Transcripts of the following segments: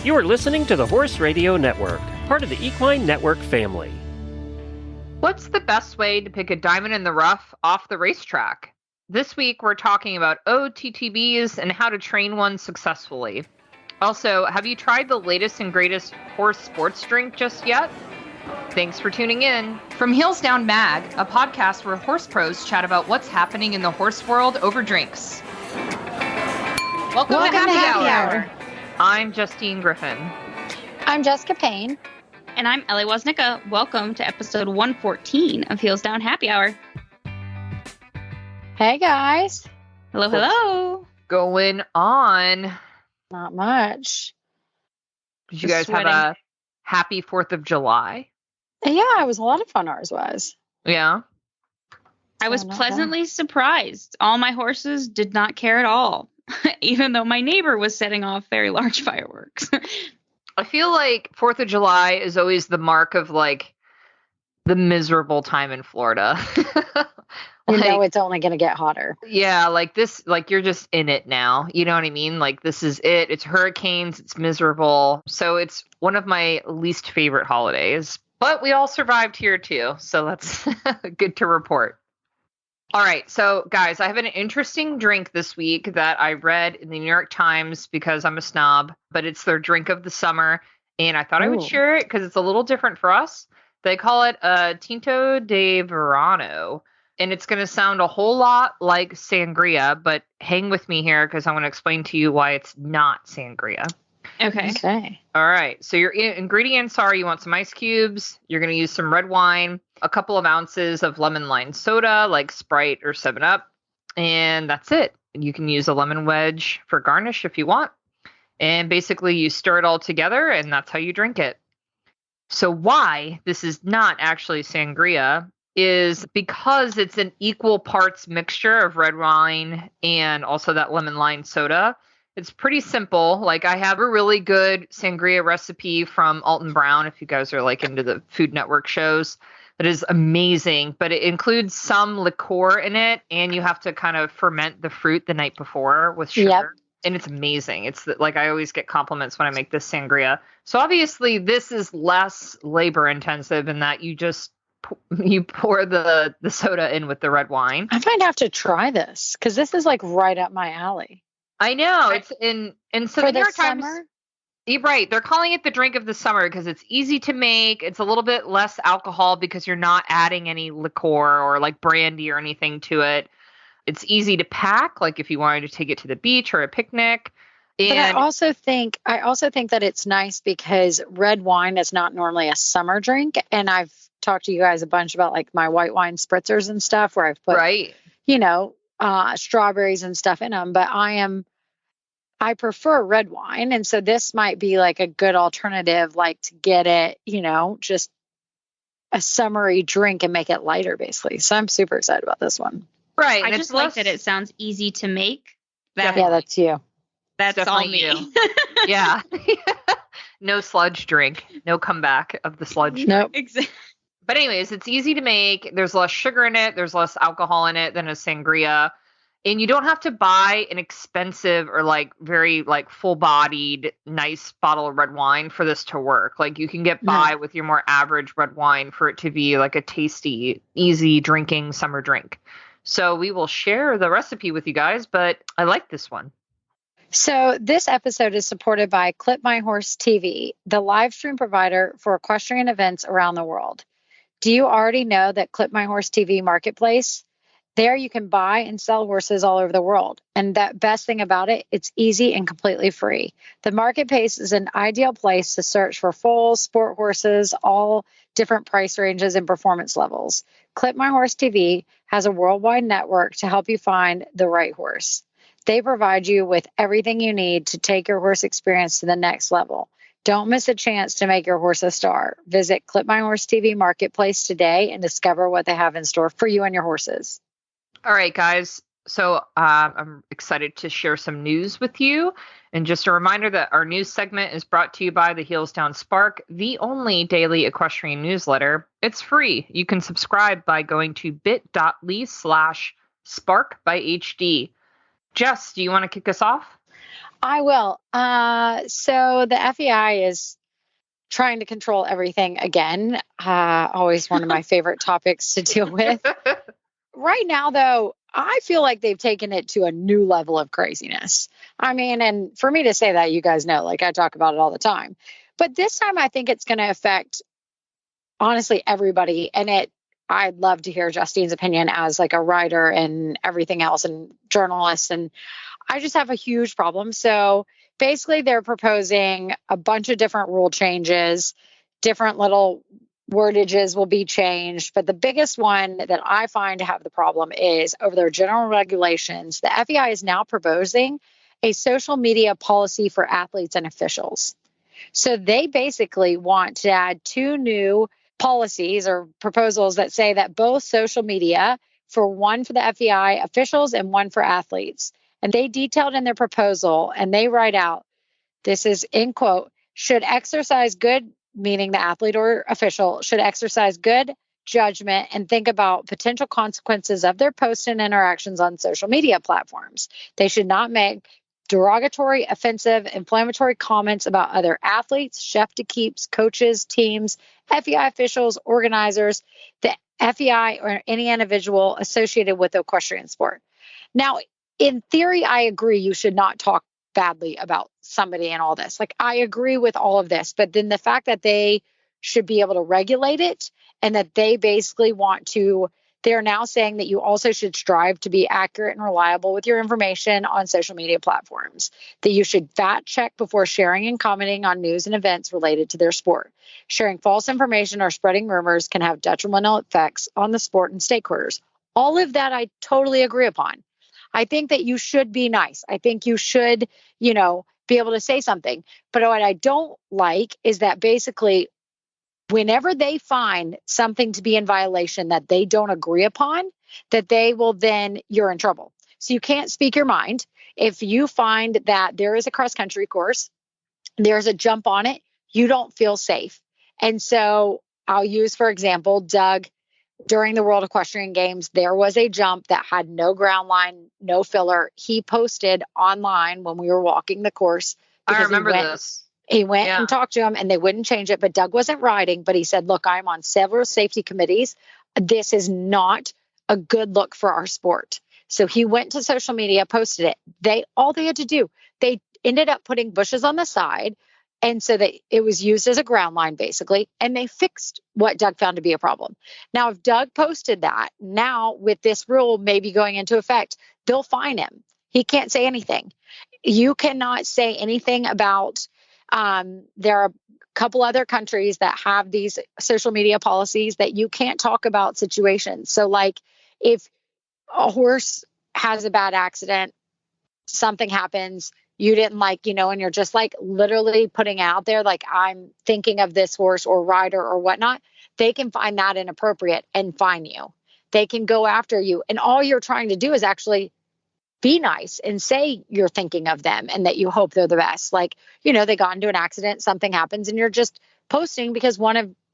You are listening to the Horse Radio Network, part of the Equine Network family. What's the best way to pick a diamond in the rough off the racetrack? This week, we're talking about OTTBs and how to train one successfully. Also, have you tried the latest and greatest horse sports drink just yet? Thanks for tuning in. From Heels Down Mag, a podcast where horse pros chat about what's happening in the horse world over drinks. Welcome to Happy Hour. I'm Justine Griffin. I'm Jessica Payne. And I'm Ellie Woznicka. Welcome to episode 114 of Heels Down Happy Hour. Hey, guys. Hello, hello. Going on? Not much. Did you guys have a happy 4th of July? Yeah, it was a lot of fun. Ours was. Yeah. I was pleasantly surprised. All my horses did not care at all, even though my neighbor was setting off very large fireworks. I feel like 4th of July is always the mark of like the miserable time in Florida. You know it's only going to get hotter. Yeah, like this, like you're just in it now. You know what I mean? Like this is it. It's hurricanes. It's miserable. So it's one of my least favorite holidays. But we all survived here too. So that's good to report. All right. So guys, I have an interesting drink this week that I read in the New York Times because I'm a snob, but it's their drink of the summer. And I thought I would share it because it's a little different for us. They call it Tinto de Verano. And it's going to sound a whole lot like sangria, but hang with me here because I want to explain to you why it's not sangria. Okay. All right. So your ingredients are you want some ice cubes. You're going to use some red wine, a couple of ounces of lemon lime soda like Sprite or 7-Up. And that's it. You can use a lemon wedge for garnish if you want. And basically you stir it all together and that's how you drink it. So why this is not actually sangria is because it's an equal parts mixture of red wine and also that lemon lime soda. It's pretty simple. Like I have a really good sangria recipe from Alton Brown, if you guys are like into the Food Network shows. That is amazing, but it includes some liqueur in it and you have to kind of ferment the fruit the night before with sugar. Yep. And it's amazing. It's like I always get compliments when I make this sangria. So obviously this is less labor intensive in that you just you pour the soda in with the red wine. I might have to try this because this is like right up my alley. I know. It's in so the New York Times. You're right. They're calling it the drink of the summer because it's easy to make. It's a little bit less alcohol because you're not adding any liqueur or like brandy or anything to it. It's easy to pack, like if you wanted to take it to the beach or a picnic. And but I also think that it's nice because red wine is not normally a summer drink. And I've talked to you guys a bunch about like my white wine spritzers and stuff where I've put, strawberries and stuff in them. But I prefer red wine. And so this might be like a good alternative, like to get it, just a summery drink and make it lighter basically. So I'm super excited about this one. Right. I just like that it sounds easy to make. Yeah, that's you. That's all me. Yeah. No sludge drink. No comeback of the sludge drink. Nope. Exactly. But anyways, it's easy to make. There's less sugar in it. There's less alcohol in it than a sangria. And you don't have to buy an expensive or like very like full-bodied nice bottle of red wine for this to work. Like you can get by with your more average red wine for it to be like a tasty, easy drinking summer drink. So we will share the recipe with you guys, but I like this one. So this episode is supported by Clip My Horse TV, the live stream provider for equestrian events around the world. Do you already know that Clip My Horse TV Marketplace? There you can buy and sell horses all over the world. And that best thing about it, it's easy and completely free. The Marketplace is an ideal place to search for foals, sport horses, all different price ranges and performance levels. Clip My Horse TV has a worldwide network to help you find the right horse. They provide you with everything you need to take your horse experience to the next level. Don't miss a chance to make your horse a star. Visit Clip My Horse TV Marketplace today and discover what they have in store for you and your horses. All right, guys. So I'm excited to share some news with you. And just a reminder that our news segment is brought to you by the Heels Down Spark, the only daily equestrian newsletter. It's free. You can subscribe by going to bit.ly/sparkbyhd. Jess, do you want to kick us off? I will. So the FEI is trying to control everything again. Always one of my favorite topics to deal with. Right now, though, I feel like they've taken it to a new level of craziness. I mean, and for me to say that, you guys know, like I talk about it all the time. But this time, I think it's going to affect, honestly, everybody. And I'd love to hear Justine's opinion as like a writer and everything else and journalist. And I just have a huge problem. So basically, they're proposing a bunch of different rule changes, different little wordages will be changed. But the biggest one that I find to have the problem is over their general regulations. The FEI is now proposing a social media policy for athletes and officials. So they basically want to add two new policies or proposals that say that both social media, for one for the FEI officials and one for athletes. And they detailed in their proposal, and they write out, this is in quote, should exercise good, meaning the athlete or official should exercise good judgment and think about potential consequences of their posts and interactions on social media platforms. They should not make derogatory, offensive, inflammatory comments about other athletes, chef de keeps, coaches, teams, FEI officials, organizers, the FEI, or any individual associated with the equestrian sport. Now, in theory, I agree you should not talk badly about somebody and all this. Like, I agree with all of this, but then the fact that they should be able to regulate it and that they basically they're now saying that you also should strive to be accurate and reliable with your information on social media platforms, that you should fact check before sharing and commenting on news and events related to their sport. Sharing false information or spreading rumors can have detrimental effects on the sport and stakeholders. All of that I totally agree upon. I think that you should be nice. I think you should, be able to say something. But what I don't like is that basically whenever they find something to be in violation that they don't agree upon, that you're in trouble. So you can't speak your mind. If you find that there is a cross country course, there's a jump on it, you don't feel safe. And so I'll use, for example, Doug, during the World Equestrian Games, there was a jump that had no ground line, no filler. He posted online when we were walking the course. I remember this. He went and talked to him and they wouldn't change it, but Doug wasn't riding, but he said, look, I'm on several safety committees. This is not a good look for our sport. So he went to social media, posted it. All they had to do, they ended up putting bushes on the side. And so that it was used as a ground line, basically, and they fixed what Doug found to be a problem. Now, if Doug posted that, now with this rule maybe going into effect, they'll fine him. He can't say anything. You cannot say anything about, there are a couple other countries that have these social media policies that you can't talk about situations. So like if a horse has a bad accident, something happens, you didn't and you're just like literally putting out there, like I'm thinking of this horse or rider or whatnot, they can find that inappropriate and fine you. They can go after you. And all you're trying to do is actually be nice and say you're thinking of them and that you hope they're the best. Like, they got into an accident, something happens and you're just posting because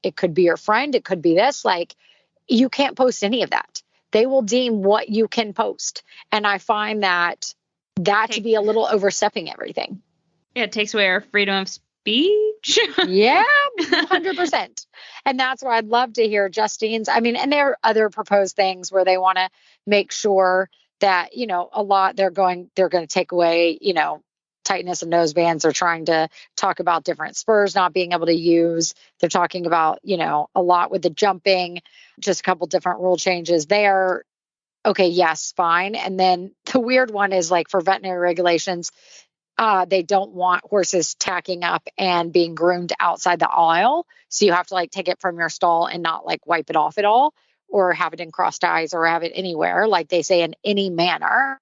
it could be your friend, it could be this, like you can't post any of that. They will deem what you can post. And I find that to be a little overstepping everything. Yeah, it takes away our freedom of speech. Yeah, 100%. And that's where I'd love to hear Justine's. I mean, and there are other proposed things where they want to make sure that, a lot they're going to take away, tightness of nose bands. They're trying to talk about different spurs not being able to use. They're talking about, a lot with the jumping, just a couple different rule changes there. Okay, yes, fine. And then the weird one is like for veterinary regulations, they don't want horses tacking up and being groomed outside the aisle. So you have to take it from your stall and not wipe it off at all or have it in crossed eyes or have it anywhere, like they say in any manner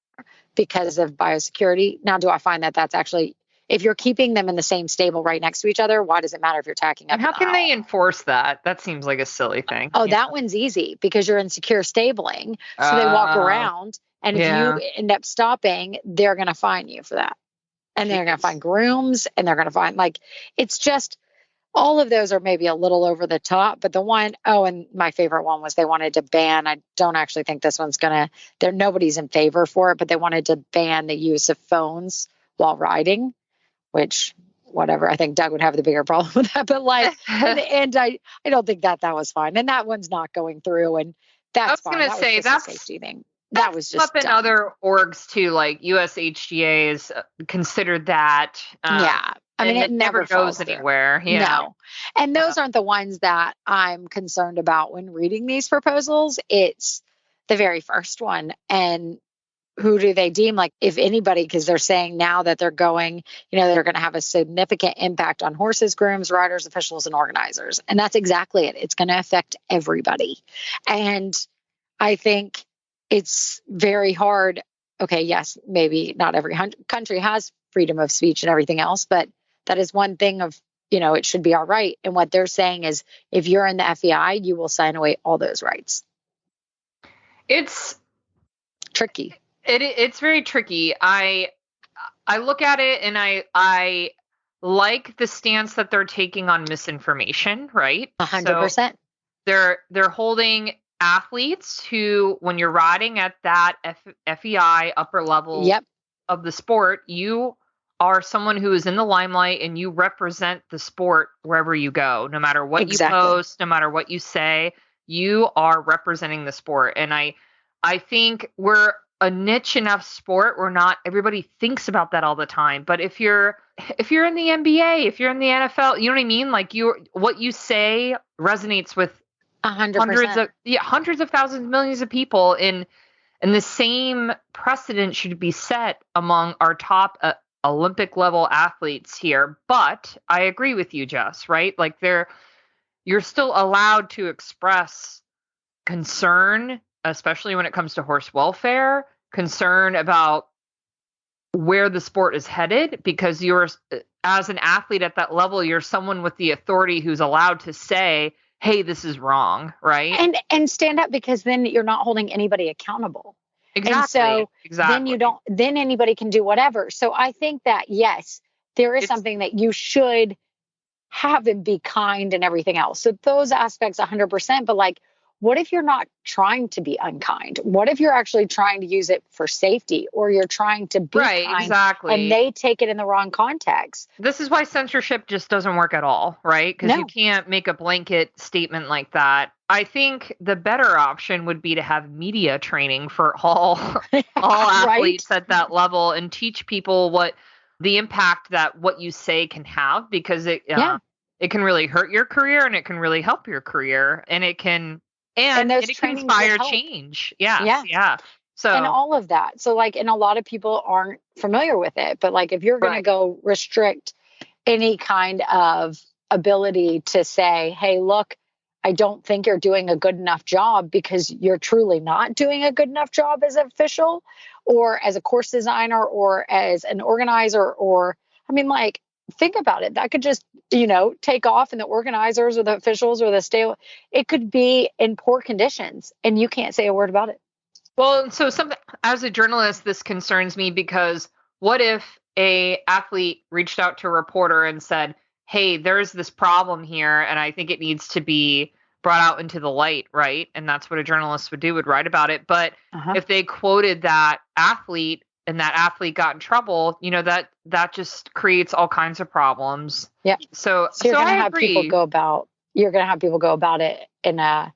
because of biosecurity. Now, do I find that that's actually, if you're keeping them in the same stable right next to each other, why does it matter if you're tacking up? And how can they enforce that? That seems like a silly thing. Oh, that one's easy because you're in secure stabling. So they walk around and if you end up stopping, they're going to fine you for that. And they're going to find grooms and they're going to find it's just all of those are maybe a little over the top. But and my favorite one was they wanted to ban, I don't actually think this one's nobody's in favor for it, but they wanted to ban the use of phones while riding, which whatever, I think Doug would have the bigger problem with that. But like, and I don't think that was fine. And that one's not going through. And that's fine. I was going to say that's a safety thing. That was just up in other orgs too, like USHGA is considered that. Yeah. I mean, it never goes anywhere. Yeah. No. And those aren't the ones that I'm concerned about when reading these proposals. It's the very first one. And who do they deem, like, if anybody, because they're saying now that they're going, they're going to have a significant impact on horses, grooms, riders, officials, and organizers. And that's exactly it. It's going to affect everybody. And I think it's very hard. Okay, yes, maybe not every country has freedom of speech and everything else, but that is one thing of, it should be our right. And what they're saying is if you're in the FEI, you will sign away all those rights. It's tricky. It's very tricky. I look at it and I like the stance that they're taking on misinformation, right? 100%. So they're holding athletes who, when you're riding at that FEI upper level of the sport, you are someone who is in the limelight and you represent the sport wherever you go. No matter what you post, no matter what you say, you are representing the sport. And I think we're a niche enough sport where not everybody thinks about that all the time. But if you're in the NBA, if you're in the NFL, you know what I mean? Like what you say resonates with 100%. Hundreds of thousands, millions of people, and the same precedent should be set among our top Olympic level athletes here. But I agree with you, Jess, right? Like you're still allowed to express concern, especially when it comes to horse welfare, concern about where the sport is headed, because you're, as an athlete at that level, you're someone with the authority who's allowed to say, hey, this is wrong, right? And stand up, because then you're not holding anybody accountable. Exactly. And so then anybody can do whatever. So I think that, yes, there is something that you should have and be kind and everything else. So those aspects 100%, but like, what if you're not trying to be unkind? What if you're actually trying to use it for safety, or you're trying to be kind, exactly, and they take it in the wrong context? This is why censorship just doesn't work at all, right? Because you can't make a blanket statement like that. I think the better option would be to have media training for all athletes at that level, and teach people what the impact that what you say can have, because it can really hurt your career and it can really help your career, and it can it can inspire change. Yeah. So, and all of that. So like, and a lot of people aren't familiar with it, but like, if you're going to go restrict any kind of ability to say, hey, look, I don't think you're doing a good enough job, because you're truly not doing a good enough job as an official, or as a course designer, or as an organizer, or, I mean, like, think about it. That could just, take off, and the organizers or the officials or the state, it could be in poor conditions and you can't say a word about it. Well, so as a journalist, this concerns me, because what if a athlete reached out to a reporter and said, hey, there's this problem here, and I think it needs to be brought out into the light, right? And that's what a journalist would write about it. But if they quoted that athlete and that athlete got in trouble, that just creates all kinds of problems. Yeah. So you're going to I have agree. people go about it in a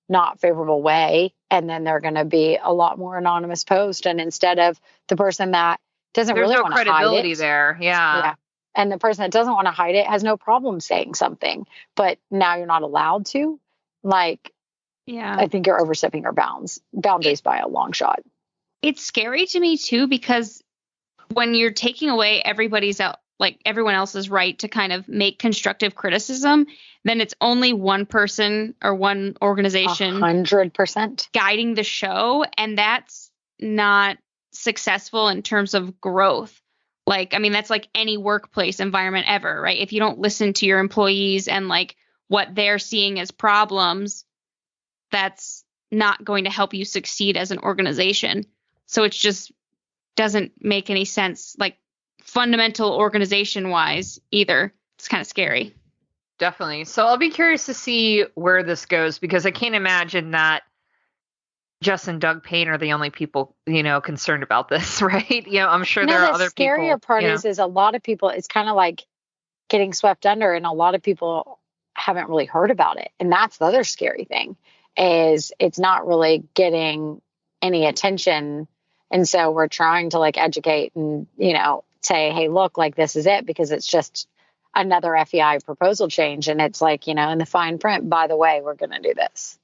not favorable way, and then they're going to be a lot more anonymous post, and instead of the person that doesn't really want to hide it, credibility there. Yeah. And the person that doesn't want to hide it has no problem saying something, but now you're not allowed to. Like, I think you're overstepping your boundaries by a long shot. It's scary to me too, because when you're taking away everyone else's right to kind of make constructive criticism, then it's only one person or one organization 100% guiding the show. And that's not successful in terms of growth. Like, I mean, that's like any workplace environment ever, right? If you don't listen to your employees and like what they're seeing as problems, that's not going to help you succeed as an organization. So it just doesn't make any sense, like fundamental organization wise either. It's kind of scary. Definitely. So I'll be curious to see where this goes, because I can't imagine that Jess and Doug Payne are the only people, concerned about this, right? I'm sure No, there are the other people. scarier part is a lot of people, it's kind of like getting swept under, and a lot of people haven't really heard about it. And that's the other scary thing, is it's not really getting any attention. And so we're trying to like educate and, say, hey, look, like this is it, because it's just another FEI proposal change. And it's like, in the fine print, by the way, we're going to do this.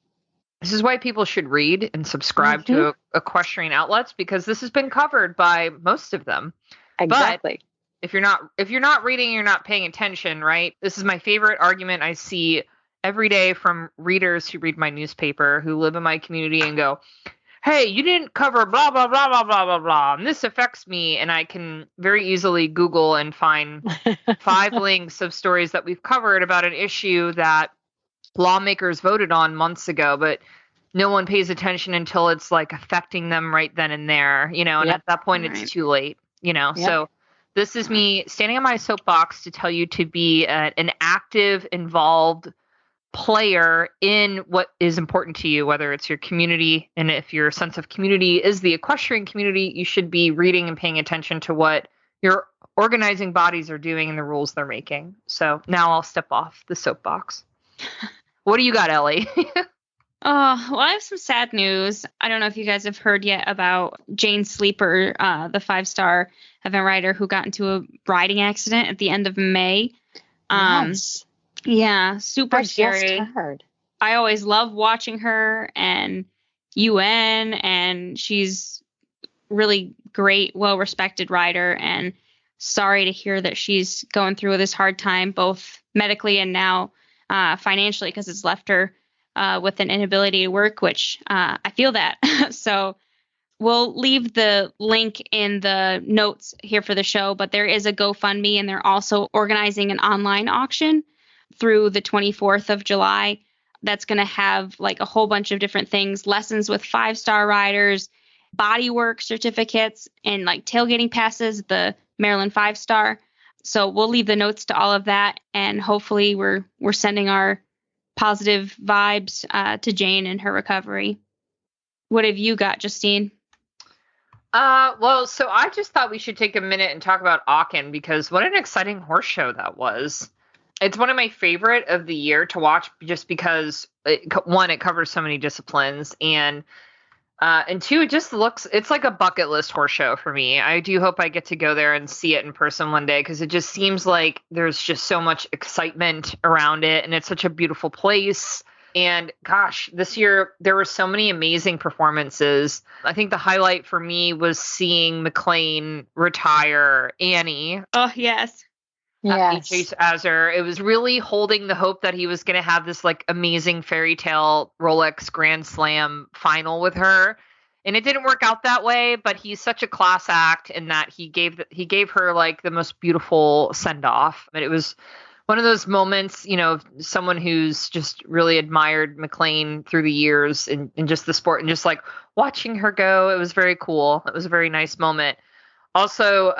This is why people should read and subscribe to equestrian outlets, because this has been covered by most of them. Exactly. But if you're not reading, you're not paying attention, right? This is my favorite argument I see every day from readers who read my newspaper, who live in my community, and go, hey, you didn't cover blah, blah, blah, blah, blah, blah, blah, and this affects me. And I can very easily Google and find 5 links of stories that we've covered about an issue that lawmakers voted on months ago, but no one pays attention until it's like affecting them right then and there, and at that point it's too late, So this is me standing on my soapbox to tell you to be an active, involved player in what is important to you, whether it's your community. And if your sense of community is the equestrian community, you should be reading and paying attention to what your organizing bodies are doing and the rules they're making. So now I'll step off the soapbox. What do you got, Ellie? Well, I have some sad news. I don't know if you guys have heard yet about Jane Sleeper, the 5-star event rider who got into a riding accident at the end of May. Yes. Yeah, super scary. Just heard. I always love watching her and UN, and she's really great, well-respected rider, and sorry to hear that she's going through this hard time, both medically and now financially, because it's left her with an inability to work, which I feel that. So we'll leave the link in the notes here for the show, but there is a GoFundMe, and they're also organizing an online auction through the 24th of July. That's going to have like a whole bunch of different things, lessons with 5-star riders, bodywork certificates, and like tailgating passes, the Maryland 5-star. So we'll leave the notes to all of that, and hopefully we're sending our positive vibes to Jane and her recovery. What have you got, Justine? Well, so I just thought we should take a minute and talk about Aachen, because what an exciting horse show that was. It's one of my favorite of the year to watch, just because one, it covers so many disciplines, and two, it's like a bucket list horse show for me. I do hope I get to go there and see it in person one day, because it just seems like there's just so much excitement around it, and it's such a beautiful place. And gosh, this year there were so many amazing performances. I think the highlight for me was seeing McLean retire Annie. Oh, yes. Yes. Chase Azar. It was really holding the hope that he was going to have this like amazing fairy tale Rolex Grand Slam final with her. And it didn't work out that way, but he's such a class act in that he gave her like the most beautiful send off. But it was one of those moments, someone who's just really admired McLean through the years in just the sport, and just like watching her go. It was very cool. It was a very nice moment. Also,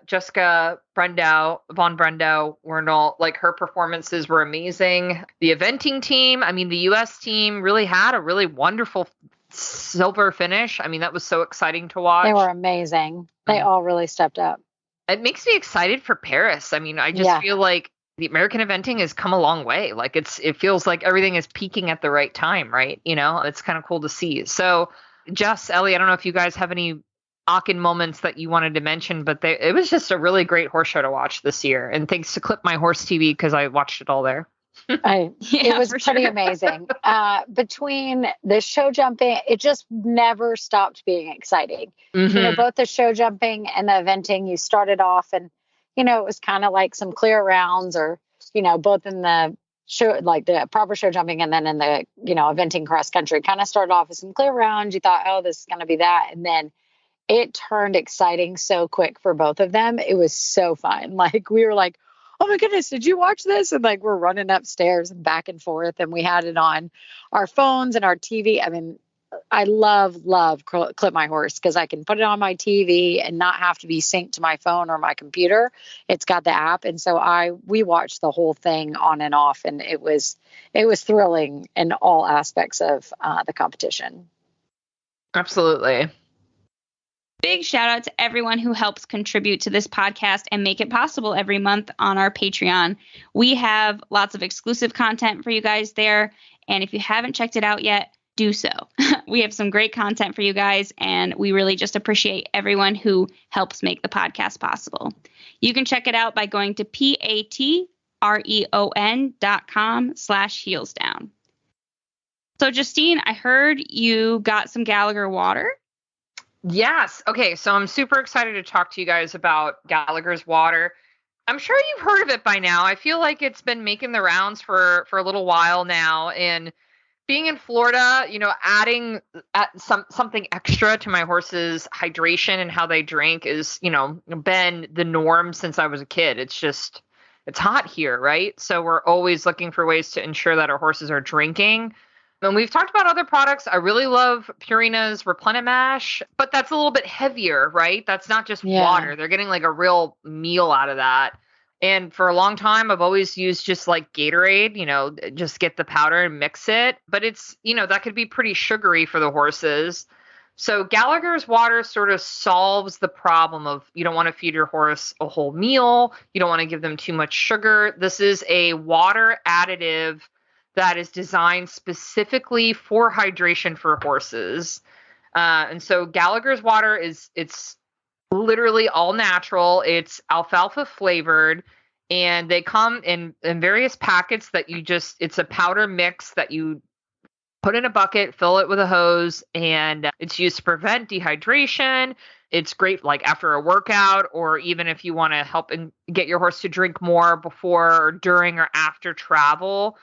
Jessica von Brendau Werndl, like her performances were amazing. The eventing team, the U.S. team really had a really wonderful silver finish. That was so exciting to watch. They were amazing. They all really stepped up. It makes me excited for Paris. I just feel like the American eventing has come a long way. Like it feels like everything is peaking at the right time, right? It's kind of cool to see. So, Jess, Ellie, I don't know if you guys have any Aachen moments that you wanted to mention, but it was just a really great horse show to watch this year. And thanks to Clip My Horse TV, because I watched it all there. It was pretty amazing. Between the show jumping, it just never stopped being exciting. Mm-hmm. Both the show jumping and the eventing, you started off and, it was kind of like some clear rounds, or, both in the show, like the proper show jumping, and then in the, eventing cross country, kind of started off with some clear rounds. You thought, oh, this is going to be that. And then it turned exciting so quick for both of them. It was so fun. Like we were like, oh my goodness, did you watch this? And like, we're running upstairs and back and forth, and we had it on our phones and our TV. I love Clip My Horse, because I can put it on my TV and not have to be synced to my phone or my computer. It's got the app. And so we watched the whole thing on and off, and it was thrilling in all aspects of the competition. Absolutely. Big shout out to everyone who helps contribute to this podcast and make it possible every month on our Patreon. We have lots of exclusive content for you guys there. And if you haven't checked it out yet, do so. We have some great content for you guys, and we really just appreciate everyone who helps make the podcast possible. You can check it out by going to patreon.com/heelsdown. So Justine, I heard you got some Gallagher water. Yes. Okay. So I'm super excited to talk to you guys about Gallagher's water. I'm sure you've heard of it by now. I feel like it's been making the rounds for a little while now. And being in Florida, adding something extra to my horse's hydration and how they drink is, been the norm since I was a kid. It's hot here, right? So we're always looking for ways to ensure that our horses are drinking. And we've talked about other products. I really love Purina's Replenimash, but that's a little bit heavier, right? That's not just water. They're getting like a real meal out of that. And for a long time, I've always used just like Gatorade, just get the powder and mix it. But it's, that could be pretty sugary for the horses. So Gallagher's water sort of solves the problem of you don't want to feed your horse a whole meal. You don't want to give them too much sugar. This is a water additive that is designed specifically for hydration for horses. And so Gallagher's water it's literally all natural. It's alfalfa flavored, and they come in various packets that it's a powder mix that you put in a bucket, fill it with a hose, and it's used to prevent dehydration. It's great like after a workout, or even if you want to help and get your horse to drink more before or during or after travel.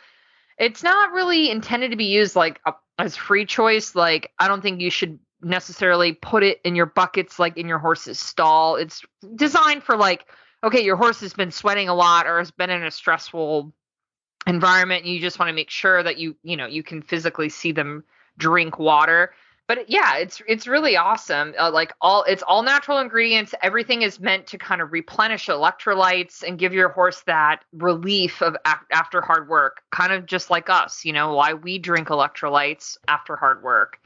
It's not really intended to be used like as free choice. Like, I don't think you should necessarily put it in your buckets like in your horse's stall. It's designed for like, okay, your horse has been sweating a lot or has been in a stressful environment, and you just want to make sure that you can physically see them drink water. But yeah, it's really awesome. It's all natural ingredients. Everything is meant to kind of replenish electrolytes and give your horse that relief of after hard work, kind of just like us, why we drink electrolytes after hard work.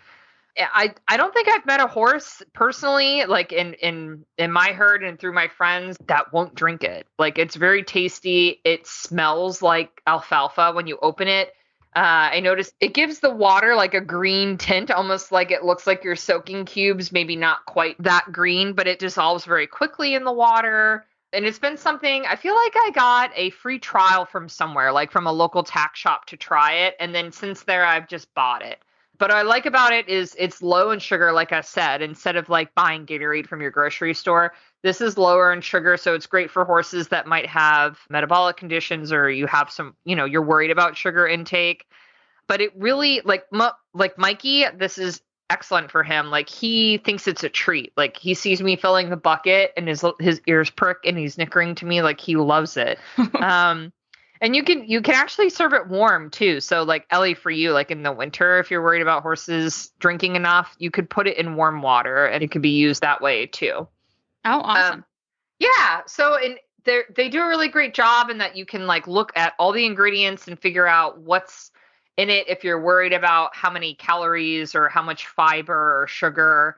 I don't think I've met a horse personally, like in my herd and through my friends, that won't drink it. Like, it's very tasty. It smells like alfalfa when you open it. I noticed it gives the water like a green tint, almost like it looks like you're soaking cubes, maybe not quite that green, but it dissolves very quickly in the water. And it's been something, I feel like I got a free trial from somewhere, like from a local tack shop to try it. And then since there, I've just bought it. But what I like about it is it's low in sugar, like I said, instead of like buying Gatorade from your grocery store. This is lower in sugar, so it's great for horses that might have metabolic conditions, or you have some, you're worried about sugar intake. But it really, like Mikey, this is excellent for him. Like, he thinks it's a treat. Like, he sees me filling the bucket and his ears prick and he's snickering to me like he loves it. And you can actually serve it warm too. So like, Ellie, for you, like in the winter, if you're worried about horses drinking enough, you could put it in warm water and it could be used that way too. Oh, awesome. Yeah. So they do a really great job in that you can like look at all the ingredients and figure out what's in it if you're worried about how many calories or how much fiber or sugar.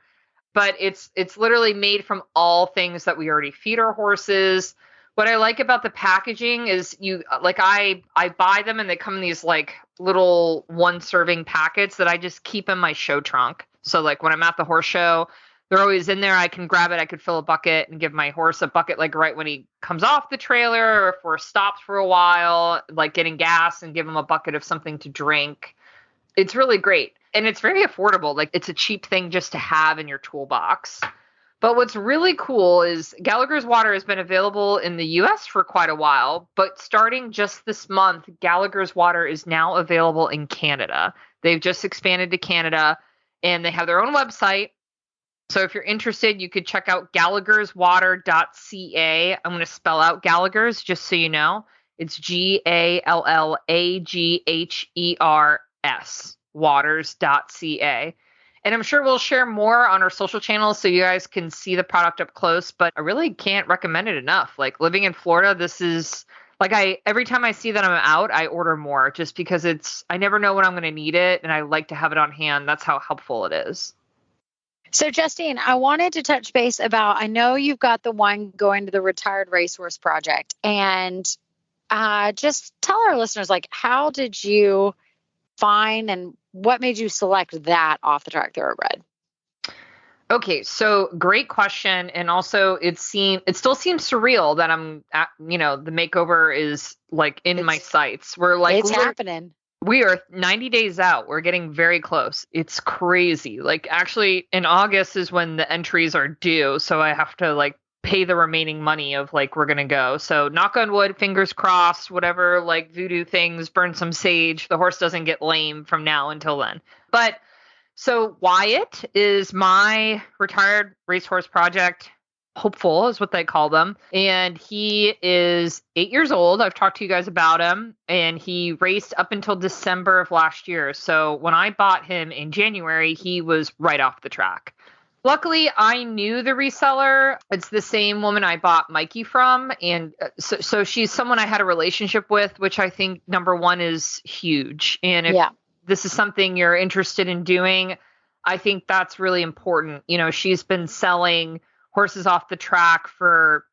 But it's literally made from all things that we already feed our horses. What I like about the packaging is I buy them and they come in these like little 1-serving packets that I just keep in my show trunk. So like when I'm at the horse show, they're always in there. I can grab it. I could fill a bucket and give my horse a bucket like right when he comes off the trailer, or if we're stopped for a while, like getting gas, and give him a bucket of something to drink. It's really great. And it's very affordable. Like, it's a cheap thing just to have in your toolbox. But what's really cool is Gallagher's water has been available in the US for quite a while, but starting just this month, Gallagher's water is now available in Canada. They've just expanded to Canada, and they have their own website. So if you're interested, you could check out gallagherswater.ca. I'm going to spell out Gallagher's just so you know. It's GALLAGHERS, waters.ca. And I'm sure we'll share more on our social channels so you guys can see the product up close, but I really can't recommend it enough. Like, living in Florida, this is like, every time I see that I'm out, I order more just because I never know when I'm going to need it, and I like to have it on hand. That's how helpful it is. So, Justine, I wanted to touch base about, I know you've got the one going to the Retired Racehorse Project, and just tell our listeners, like, how did you find and what made you select that off the track thoroughbred? Okay, so great question, and also it still seems surreal that the makeover is like in my sights. It's happening. We are 90 days out. We're getting very close. It's crazy. Like, actually, in August is when the entries are due, so I have to like pay the remaining money of like we're gonna go. So knock on wood, fingers crossed, whatever, like voodoo things, burn some sage. The horse doesn't get lame from now until then. But so Wyatt is my Retired Racehorse Project hopeful, is what they call them. And he is 8 years old. I've talked to you guys about him. And he raced up until December of last year. So when I bought him in January, he was right off the track. Luckily, I knew the reseller. It's the same woman I bought Mikey from. And so she's someone I had a relationship with, which I think, number one, is huge. And if this is something you're interested in doing, I think that's really important. You know, she's been selling horses off the track for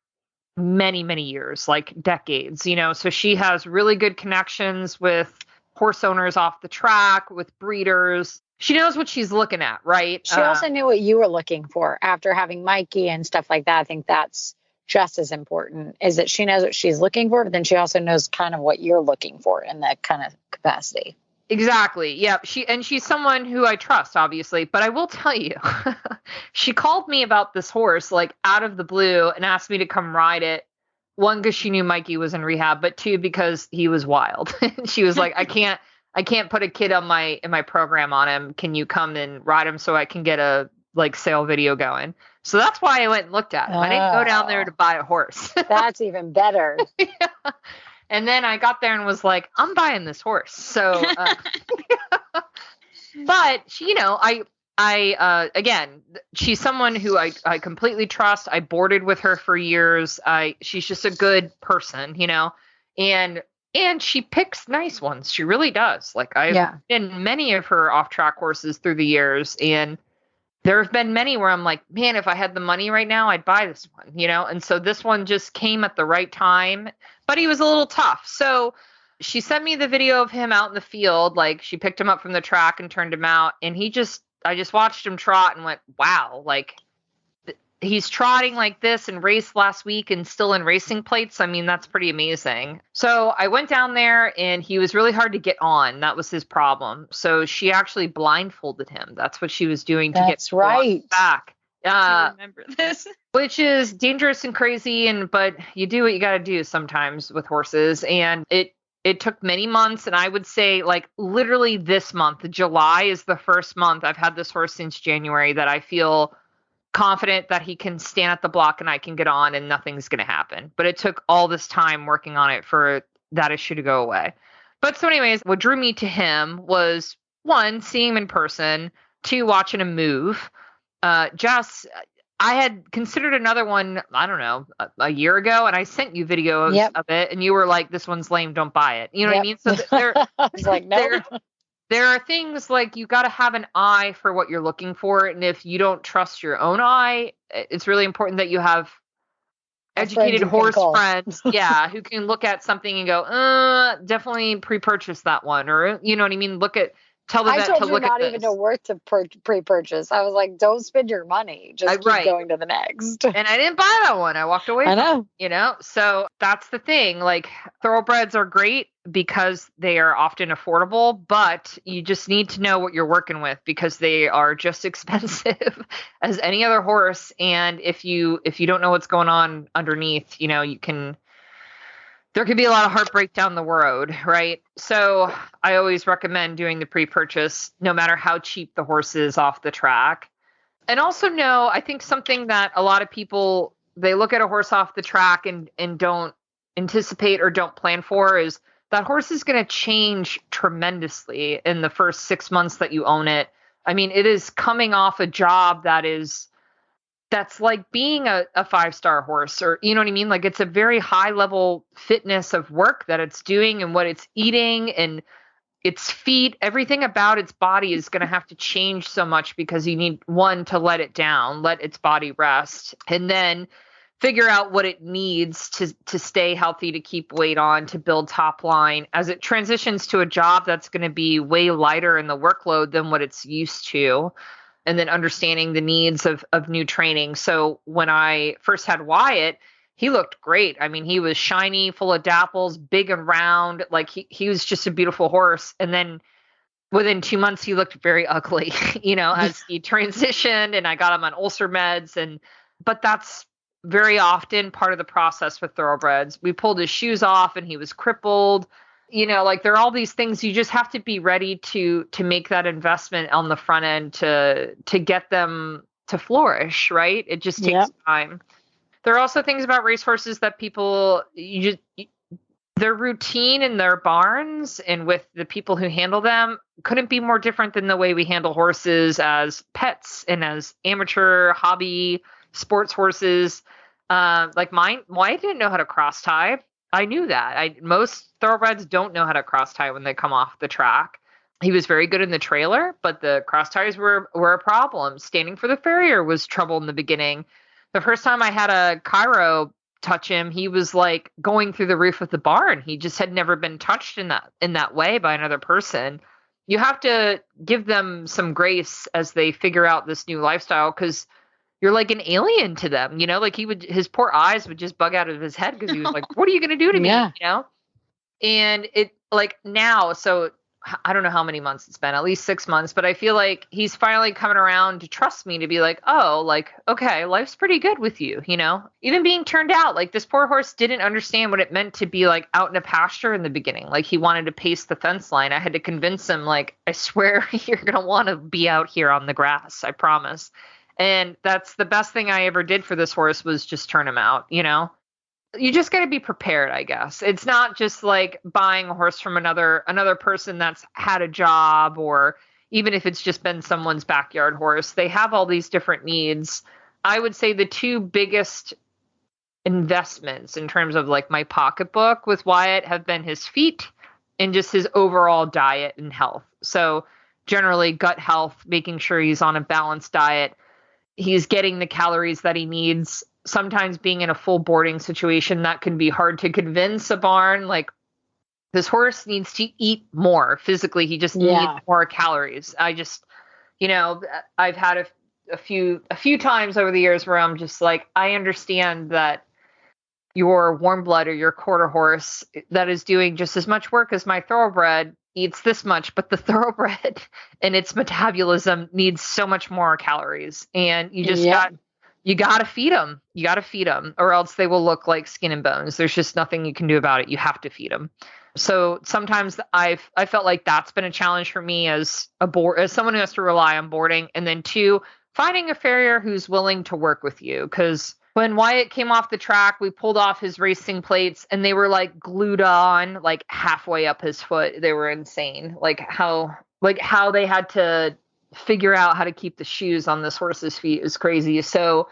many, many years, like decades, you know, so she has really good connections with horse owners off the track, with breeders. She knows what she's looking at, right? She also knew what you were looking for after having Mikey and stuff like that. I think that's just as important, is that she knows what she's looking for, but then she also knows kind of what you're looking for in that kind of capacity. Exactly. Yeah. She's someone who I trust, obviously, but I will tell you, she called me about this horse like out of the blue and asked me to come ride it. One, because she knew Mikey was in rehab, but two, because he was wild. She was like, I can't put a kid in my program on him. Can you come and ride him so I can get a like sale video going? So that's why I went and looked at him. I didn't go down there to buy a horse. That's even better. Yeah. And then I got there and was like, I'm buying this horse. So, but she, you know, again, she's someone who I completely trust. I boarded with her for years. She's just a good person, you know, and she picks nice ones. She really does. Like I've been many of her off track horses through the years, and there have been many where I'm like, man, if I had the money right now, I'd buy this one, you know? And so this one just came at the right time, but he was a little tough. So she sent me the video of him out in the field. Like she picked him up from the track and turned him out. And I just watched him trot and went, wow, like he's trotting like this and raced last week and still in racing plates. I mean, that's pretty amazing. So I went down there and he was really hard to get on. That was his problem. So she actually blindfolded him. That's what she was doing to get back. I remember this. Which is dangerous and crazy, but you do what you got to do sometimes with horses. And it took many months. And I would say like literally this month, July is the first month I've had this horse since January that I feel confident that he can stand at the block and I can get on and nothing's going to happen. But it took all this time working on it for that issue to go away. But so anyways, what drew me to him was one, seeing him in person, two, watching him move. Jess, I had considered another one, I don't know, a year ago, and I sent you videos of it and you were like, this one's lame, don't buy it. You know what I mean? So I was like, no. There are things like you got to have an eye for what you're looking for. And if you don't trust your own eye, it's really important that you have educated horse friends, who can look at something and go, definitely pre-purchase that one. Or, you know what I mean? Tell the vet to look at this. Not even worth to pre-purchase. I was like, don't spend your money. Just keep going to the next. And I didn't buy that one. I walked away from it, you know? So that's the thing. Like thoroughbreds are great because they are often affordable, but you just need to know what you're working with because they are just expensive as any other horse. And if you don't know what's going on underneath, you know, there could be a lot of heartbreak down the road, right? So I always recommend doing the pre-purchase, no matter how cheap the horse is off the track. And also know, I think something that a lot of people, they look at a horse off the track and don't anticipate or don't plan for is that horse is going to change tremendously in the first 6 months that you own it. I mean, it is coming off a job that's like being a 5-star horse, or you know what I mean? Like it's a very high level fitness of work that it's doing and what it's eating. And its feet, everything about its body is going to have to change so much because you need one to let it down, let its body rest, and then figure out what it needs to stay healthy, to keep weight on, to build top line as it transitions to a job that's going to be way lighter in the workload than what it's used to. And then understanding the needs of new training. So when I first had Wyatt, he looked great. I mean, he was shiny, full of dapples, big and round. Like he was just a beautiful horse. And then within 2 months, he looked very ugly, as he transitioned, and I got him on ulcer meds. But that's very often part of the process with thoroughbreds. We pulled his shoes off and he was crippled. Like there are all these things you just have to be ready to make that investment on the front end to get them to flourish, right? It just takes time. There are also things about racehorses that people, their routine in their barns and with the people who handle them couldn't be more different than the way we handle horses as pets and as amateur hobby sports horses. Like mine, I didn't know how to cross tie. I knew that. Most thoroughbreds don't know how to cross tie when they come off the track. He was very good in the trailer, but the cross ties were a problem. Standing for the farrier was trouble in the beginning. The first time I had a Chiro touch him, he was like going through the roof of the barn. He just had never been touched in that way by another person. You have to give them some grace as they figure out this new lifestyle, because you're like an alien to them, like his poor eyes would just bug out of his head because he was like, what are you going to do to me? And it like now, so I don't know how many months it's been, at least 6 months, but I feel like he's finally coming around to trust me, to be like, oh, like, okay, life's pretty good with you, even being turned out. Like this poor horse didn't understand what it meant to be like out in a pasture in the beginning. Like he wanted to pace the fence line. I had to convince him, like, I swear you're going to want to be out here on the grass. I promise. And that's the best thing I ever did for this horse, was just turn him out, You just got to be prepared, I guess. It's not just like buying a horse from another person that's had a job, or even if it's just been someone's backyard horse. They have all these different needs. I would say the two biggest investments in terms of like my pocketbook with Wyatt have been his feet and just his overall diet and health. So generally gut health, making sure he's on a balanced diet. He's getting the calories that he needs. Sometimes being in a full boarding situation, that can be hard to convince a barn. Like, this horse needs to eat more physically. He just needs more calories. I just, I've had a few times over the years where I'm just like, I understand that your warm blood or your quarter horse that is doing just as much work as my thoroughbred eats this much, but the thoroughbred and its metabolism needs so much more calories, and you just you got to feed them. You got to feed them, or else they will look like skin and bones. There's just nothing you can do about it. You have to feed them. So sometimes I felt like that's been a challenge for me as someone who has to rely on boarding, and then two, finding a farrier who's willing to work with you. Because when Wyatt came off the track, we pulled off his racing plates and they were like glued on like halfway up his foot. They were insane. Like how they had to figure out how to keep the shoes on this horse's feet is crazy. So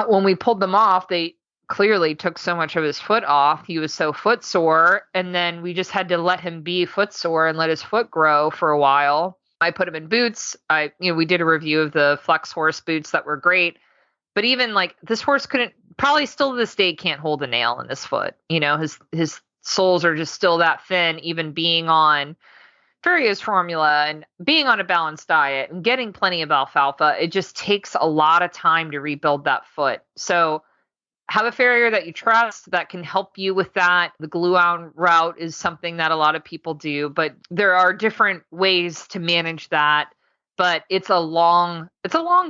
when we pulled them off, they clearly took so much of his foot off. He was so foot sore. And then we just had to let him be foot sore and let his foot grow for a while. I put him in boots. We did a review of the Flex Horse boots that were great. But even like this horse probably still to this day can't hold a nail in his foot. His soles are just still that thin, even being on Farrier's formula and being on a balanced diet and getting plenty of alfalfa. It just takes a lot of time to rebuild that foot. So have a farrier that you trust that can help you with that. The glue-on route is something that a lot of people do, but there are different ways to manage that. But it's a long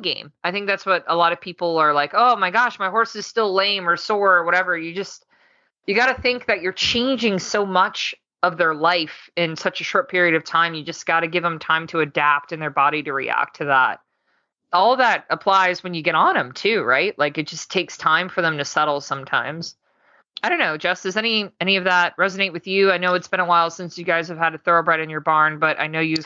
game. I think that's what a lot of people are like, oh my gosh, my horse is still lame or sore or whatever. You got to think that you're changing so much of their life in such a short period of time. You just got to give them time to adapt and their body to react to that. All of that applies when you get on them too, right? Like it just takes time for them to settle sometimes. I don't know, Jess, does any of that resonate with you? I know it's been a while since you guys have had a thoroughbred in your barn, but I know you've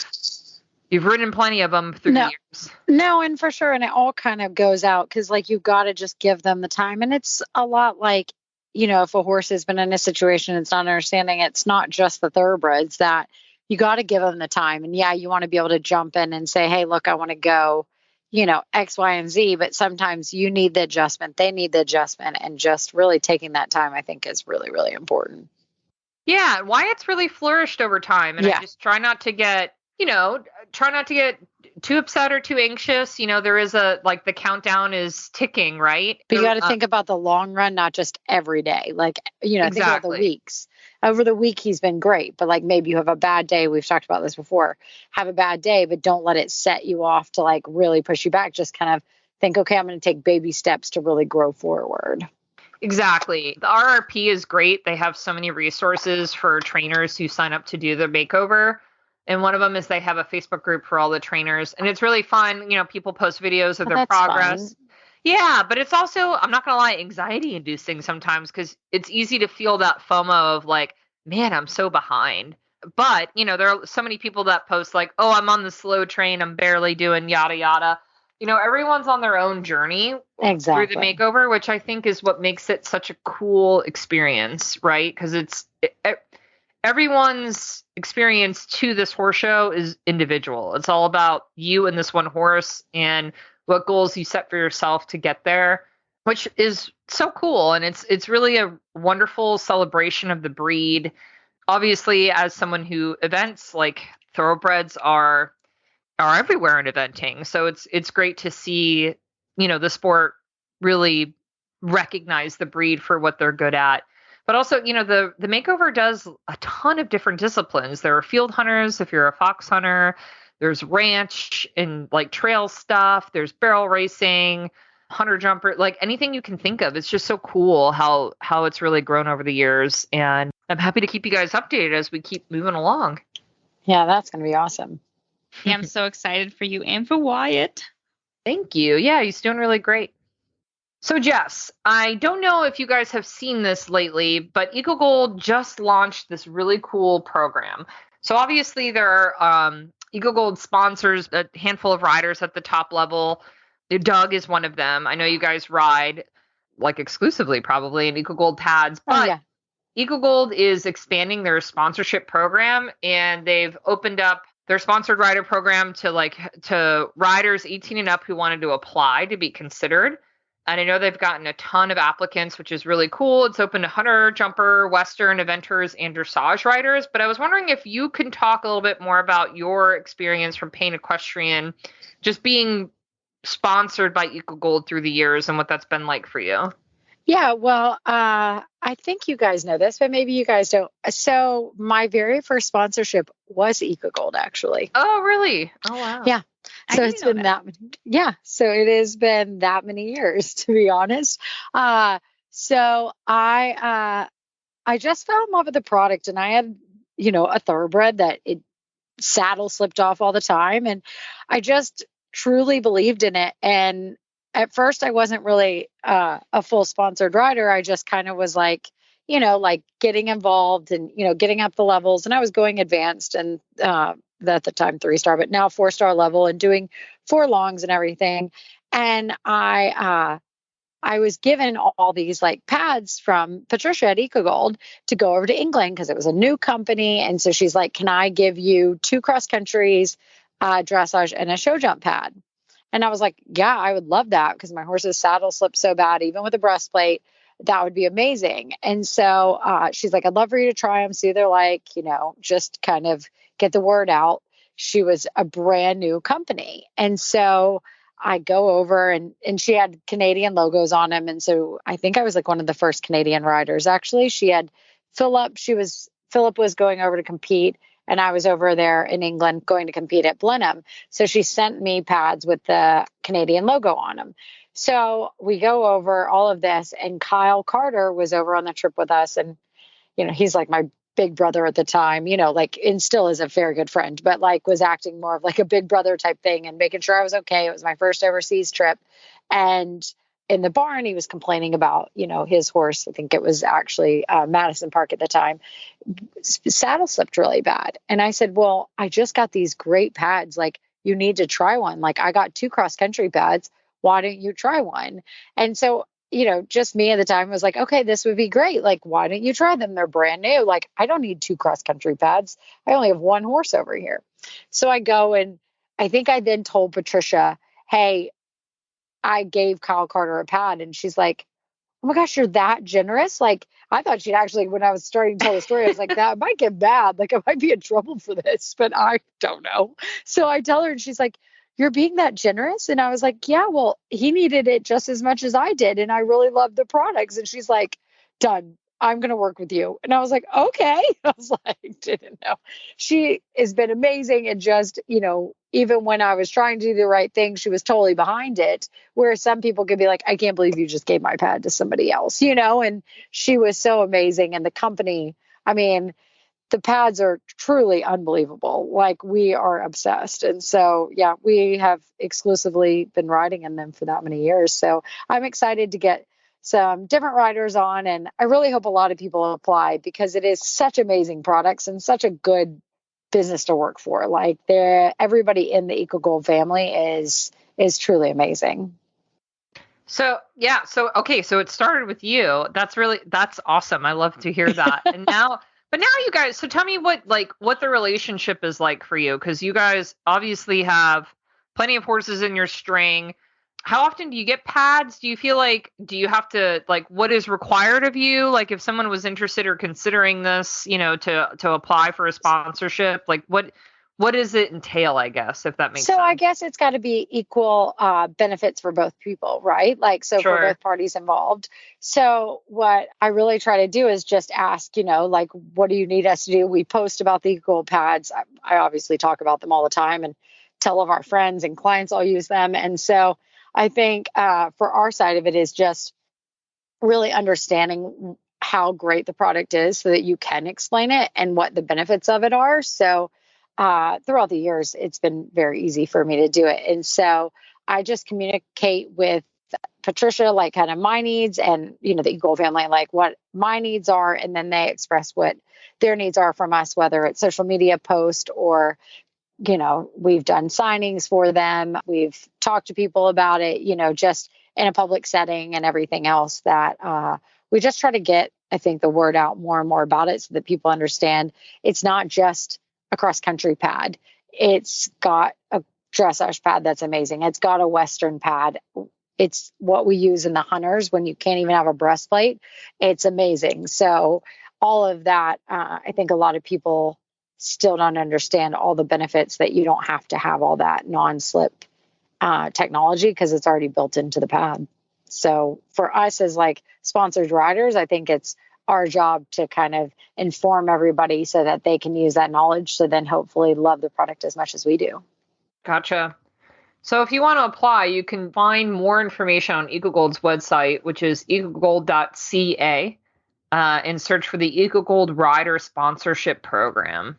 ridden plenty of them through the years. No, and for sure. And it all kind of goes out because like you've got to just give them the time. And it's a lot like, if a horse has been in a situation it's not understanding, it's not just the thoroughbreds that you got to give them the time. And yeah, you want to be able to jump in and say, hey, look, I want to go, X, Y, and Z. But sometimes you need the adjustment. They need the adjustment. And just really taking that time, I think, is really, really important. Yeah. Wyatt's really flourished over time. And I just try not to get too upset or too anxious. There is the countdown is ticking, right? But you got to think about the long run, not just every day. Think about the weeks. Over the week, he's been great, but maybe you have a bad day. We've talked about this before. Have a bad day, but don't let it set you off to really push you back. Just kind of think, okay, I'm going to take baby steps to really grow forward. Exactly. The RRP is great. They have so many resources for trainers who sign up to do the makeover. And one of them is they have a Facebook group for all the trainers. And it's really fun. People post videos of their progress. Fun. Yeah, but it's also, I'm not going to lie, anxiety inducing sometimes because it's easy to feel that FOMO of man, I'm so behind. But, there are so many people that post oh, I'm on the slow train. I'm barely doing yada, yada. Everyone's on their own journey through the makeover, which I think is what makes it such a cool experience, right? Because everyone's experience to this horse show is individual. It's all about you and this one horse and what goals you set for yourself to get there, which is so cool. And it's really a wonderful celebration of the breed. Obviously, as someone who events, thoroughbreds are everywhere in eventing. So it's great to see, the sport really recognize the breed for what they're good at. But also, the makeover does a ton of different disciplines. There are field hunters if you're a fox hunter. There's ranch and trail stuff. There's barrel racing, hunter jumper, anything you can think of. It's just so cool how it's really grown over the years. And I'm happy to keep you guys updated as we keep moving along. Yeah, that's going to be awesome. Yeah, I'm so excited for you and for Wyatt. Thank you. Yeah, he's doing really great. So Jess, I don't know if you guys have seen this lately, but Eagle Gold just launched this really cool program. So obviously there are Eagle Gold sponsors a handful of riders at the top level. Doug is one of them. I know you guys ride exclusively probably in Eagle Gold pads, but Eagle Gold is expanding their sponsorship program and they've opened up their sponsored rider program to riders 18 and up who wanted to apply to be considered. And I know they've gotten a ton of applicants, which is really cool. It's open to hunter, jumper, Western, eventers, and dressage riders. But I was wondering if you can talk a little bit more about your experience from Pain Equestrian, just being sponsored by Eagle Gold through the years and what that's been like for you. Yeah, well, I think you guys know this, but maybe you guys don't. So my very first sponsorship was Eagle Gold, actually. Oh, really? Oh, wow. Yeah. So it's been that many. Yeah. So it has been that many years, to be honest. So I just fell in love with the product, and I had, a thoroughbred that it saddle slipped off all the time, and I just truly believed in it. And at first, I wasn't really a full sponsored rider. I just kind of was getting involved and getting up the levels, and I was going advanced and. At the time 3-star, but now 4-star level and doing 4 longs and everything. And I was given all these pads from Patricia at Eco Gold to go over to England because it was a new company. And so she's like, can I give you 2 cross countries, dressage and a show jump pad? And I was like, yeah, I would love that because my horse's saddle slipped so bad, even with a breastplate. That would be amazing. And so she's like, I'd love for you to try them. See, they're just kind of get the word out. She was a brand new company. And so I go over and she had Canadian logos on them. And so I think I was one of the first Canadian riders. Actually, she had Philip. Philip was going over to compete. And I was over there in England going to compete at Blenheim. So she sent me pads with the Canadian logo on them. So we go over all of this, and Kyle Carter was over on the trip with us. And, he's my big brother at the time, and still is a very good friend, but was acting more of a big brother type thing and making sure I was okay. It was my first overseas trip. And in the barn, he was complaining about, his horse. I think it was actually Madison Park at the time. Saddle slipped really bad. And I said, well, I just got these great pads. You need to try one. I got 2 cross country pads. Why don't you try one? And so just me at the time was like, okay, this would be great. Like, why don't you try them? They're brand new. Like, I don't need 2 cross country pads. I only have 1 horse over here. So I go, and I think I then told Patricia, hey, I gave Kyle Carter a pad. And she's like, oh my gosh, you're that generous. Like, I thought she'd actually, when I was starting to tell the story, I was like, that might get bad. Like, I might be in trouble for this, but I don't know. So I tell her, and she's like, you're being that generous? And I was like, yeah, well, he needed it just as much as I did. And I really love the products. And she's like, done. I'm going to work with you. And I was like, okay. I was like, didn't know. She has been amazing. And just, even when I was trying to do the right thing, she was totally behind it. Where some people could be like, I can't believe you just gave my pad to somebody else, and she was so amazing. And the company, I mean, the pads are truly unbelievable. Like, we are obsessed. And so, yeah, we have exclusively been riding in them for that many years. So I'm excited to get some different riders on. And I really hope a lot of people apply, because it is such amazing products and such a good business to work for. Like, everybody in the EcoGold family is truly amazing. So, yeah. So, okay. So it started with you. That's awesome. I love to hear that. But now you guys, so tell me what the relationship is like for you. Cause you guys obviously have plenty of horses in your string. How often do you get pads? Do you feel like, do you have to, what is required of you? Like, if someone was interested or considering this, to apply for a sponsorship, what does it entail, I guess, if that makes sense? So I guess it's got to be equal benefits for both people, right? Sure. For both parties involved. So what I really try to do is just ask, what do you need us to do? We post about the EcoGold pads. I obviously talk about them all the time and tell all of our friends and clients all use them. And so I think for our side of it is just really understanding how great the product is so that you can explain it and what the benefits of it are. So throughout the years, it's been very easy for me to do it. And so I just communicate with Patricia, kind of my needs, and, the EcoGold family, what my needs are. And then they express what their needs are from us, whether it's social media post or, we've done signings for them. We've talked to people about it, just in a public setting and everything else that we just try to get, I think, the word out more and more about it so that people understand it's not just a cross-country pad. It's got a dressage pad that's amazing. It's got a Western pad. It's what we use in the hunters when you can't even have a breastplate. It's amazing. So all of that, I think a lot of people still don't understand all the benefits that you don't have to have all that non-slip technology, because it's already built into the pad. So for us as sponsored riders, I think it's our job to kind of inform everybody so that they can use that knowledge, so then hopefully love the product as much as we do. Gotcha. So if you want to apply, you can find more information on EcoGold's website, which is ecogold.ca, and search for the EcoGold Rider Sponsorship Program.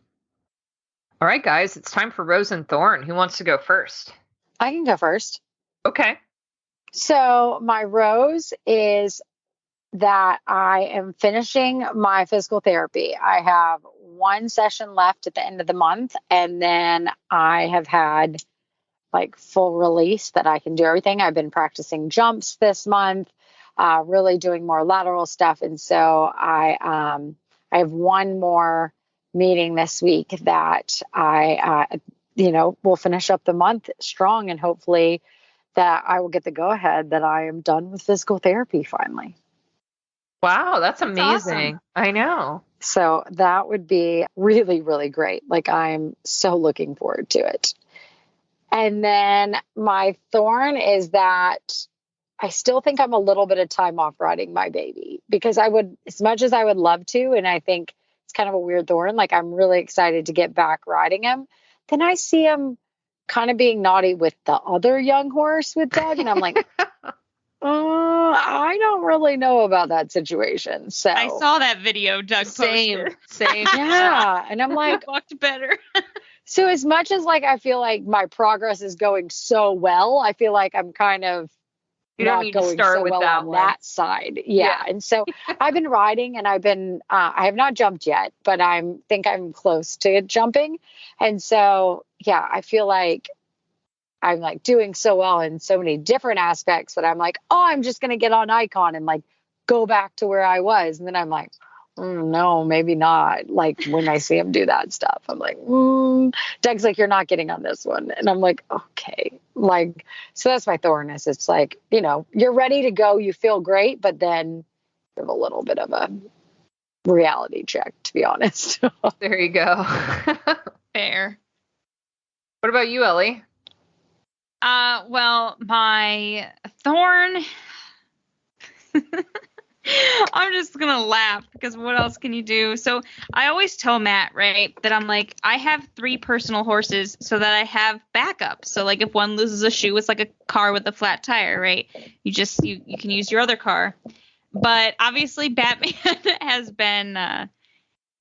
All right, guys, it's time for Rose and Thorn. Who wants to go first? I can go first. Okay. So my rose is that I am finishing my physical therapy. I have 1 session left at the end of the month, and then I have had full release that I can do everything. I've been practicing jumps this month, really doing more lateral stuff. And so I have 1 more meeting this week that I will finish up the month strong, and hopefully that I will get the go ahead that I am done with physical therapy finally. Wow, that's amazing. Awesome. I know. So that would be really, really great. I'm so looking forward to it. And then my thorn is that I still think I'm a little bit of time off riding my baby, because I would, as much as I would love to, and I think it's kind of a weird thorn, I'm really excited to get back riding him. Then I see him kind of being naughty with the other young horse with Doug. And I'm like, I don't really know about that situation. So I saw that video Doug posted. Same. Yeah. And I'm like, walked better. so as much as I feel like my progress is going so well, I feel like I'm kind of not going so well on that side. Yeah. And so I've been riding, and I have not jumped yet, but think I'm close to jumping. And so, yeah, I feel like I'm like doing so well in so many different aspects that I'm like, oh, I'm just going to get on Icon and like go back to where I was. And then I'm like, no, maybe not. Like when I see him do that stuff, I'm like, Doug's like, you're not getting on this one. And I'm like, okay. Like, so that's my thornness. It's like, you know, you're ready to go. You feel great, but then you have a little bit of a reality check, to be honest. There you go. Fair. What about you, Ellie? Well, my thorn. I'm just gonna laugh because what else can you do? So I always tell Matt, right, that I'm like, I have 3 personal horses so that I have backup. So like if one loses a shoe, it's like a car with a flat tire, right? You can use your other car. But obviously Batman has been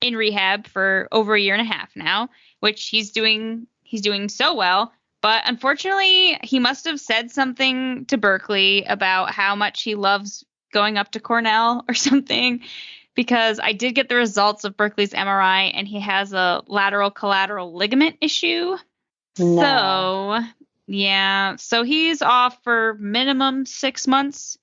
in rehab for over a year and a half now, which he's doing so well. But unfortunately, he must have said something to Berkeley about how much he loves going up to Cornell or something, because I did get the results of Berkeley's MRI and he has a lateral collateral ligament issue. No. So, yeah. So he's off for minimum 6 months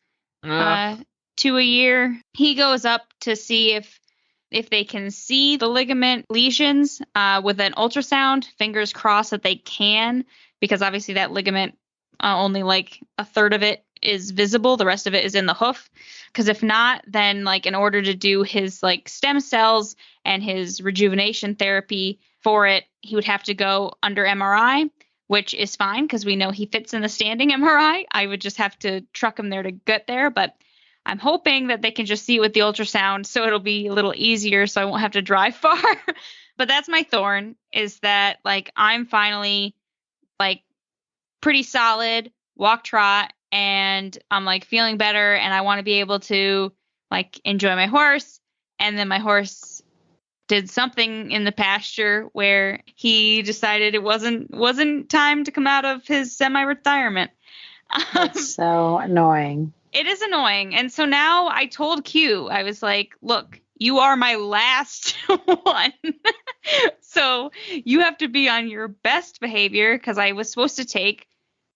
to a year. He goes up to see if they can see the ligament lesions with an ultrasound. Fingers crossed that they can, because obviously that ligament, only like a third of it is visible. The rest of it is in the hoof. Because if not, then like in order to do his like stem cells and his rejuvenation therapy for it, he would have to go under MRI, which is fine because we know he fits in the standing MRI. I would just have to truck him there to get there. But I'm hoping that they can just see it with the ultrasound, so it'll be a little easier, so I won't have to drive far. But that's my thorn, is that like I'm finally like pretty solid, walk trot, and I'm like feeling better, and I want to be able to like enjoy my horse. And then my horse did something in the pasture where he decided it wasn't time to come out of his semi-retirement. It's so annoying. It is annoying. And so now I told Q, I was like, look, you are my last one. So you have to be on your best behavior, because I was supposed to take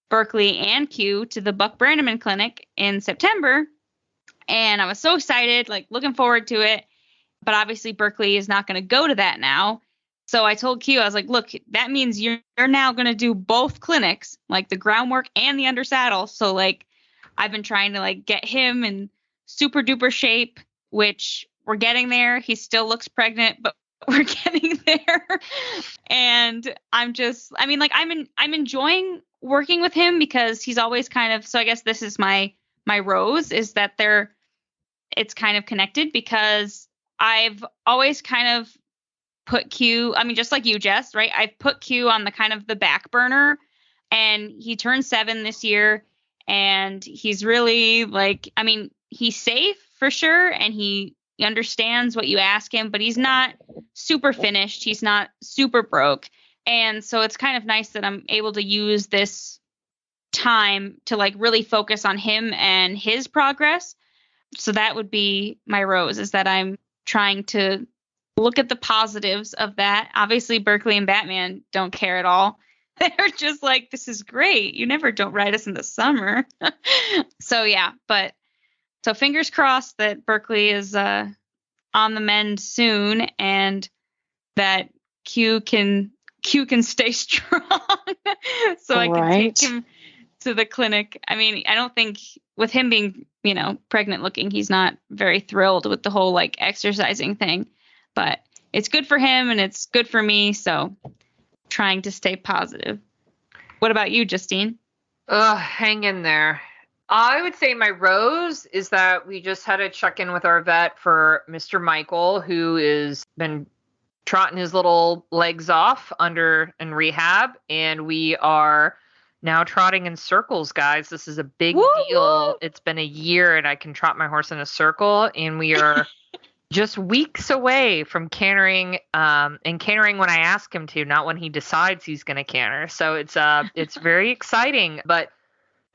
Berkeley and Q to the Buck Brannaman Clinic in September. And I was so excited, like looking forward to it. But obviously Berkeley is not going to go to that now. So I told Q, I was like, look, that means you're now going to do both clinics, like the groundwork and the under saddle. So like I've been trying to like get him in super duper shape, which we're getting there. He still looks pregnant, but we're getting there. And I'm enjoying working with him, because he's always kind of, so I guess this is my rose, is that it's kind of connected, because I've always kind of put Q, I mean, just like you, Jess, right? I've put Q on the kind of the back burner, and he turned 7 this year, and he's really like, I mean, he's safe for sure, and he understands what you ask him, but he's not super finished. He's not super broke. And so it's kind of nice that I'm able to use this time to like really focus on him and his progress. So that would be my rose, is that I'm trying to look at the positives of that. Obviously, Berkeley and Batman don't care at all. They're just like, this is great. You never don't ride us in the summer. So yeah, so fingers crossed that Berkeley is on the mend soon, and that Q can stay strong, so I can take him to the clinic. I mean, I don't think with him being, pregnant looking, he's not very thrilled with the whole like exercising thing, but it's good for him and it's good for me. So trying to stay positive. What about you, Justine? Hang in there. I would say my rose is that we just had a check-in with our vet for Mr. Michael, who has been trotting his little legs off in rehab, and we are now trotting in circles, guys. This is a big deal. It's been a year, and I can trot my horse in a circle, and we are just weeks away from cantering, and cantering when I ask him to, not when he decides he's going to canter. So it's very exciting, but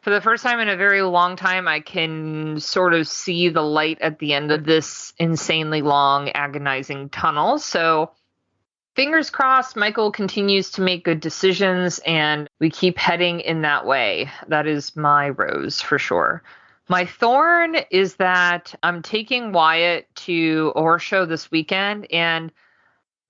for the first time in a very long time, I can sort of see the light at the end of this insanely long, agonizing tunnel. So Fingers crossed, Michael continues to make good decisions and we keep heading in that way. That is my rose for sure. My thorn is that I'm taking Wyatt to a horse show this weekend, and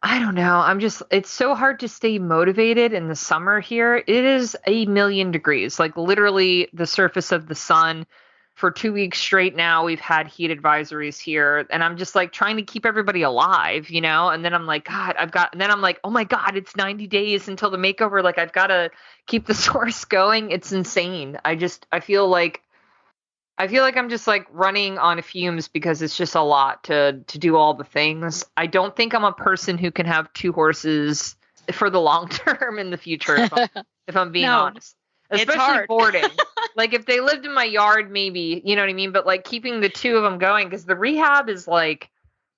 I don't know. It's so hard to stay motivated in the summer here. It is 1,000,000 degrees, like literally the surface of the sun. For 2 weeks straight now, we've had heat advisories here, and I'm just like trying to keep everybody alive, And then I'm like, and then I'm like, oh my God, it's 90 days until the makeover. Like, I've got to keep this horse going. It's insane. I feel like I'm just like running on fumes because it's just a lot to do all the things. I don't think I'm a person who can have 2 horses for the long term in the future, if I'm being honest. Especially boarding. Like if they lived in my yard, maybe, you know what I mean? But like keeping the 2 of them going, because the rehab is like,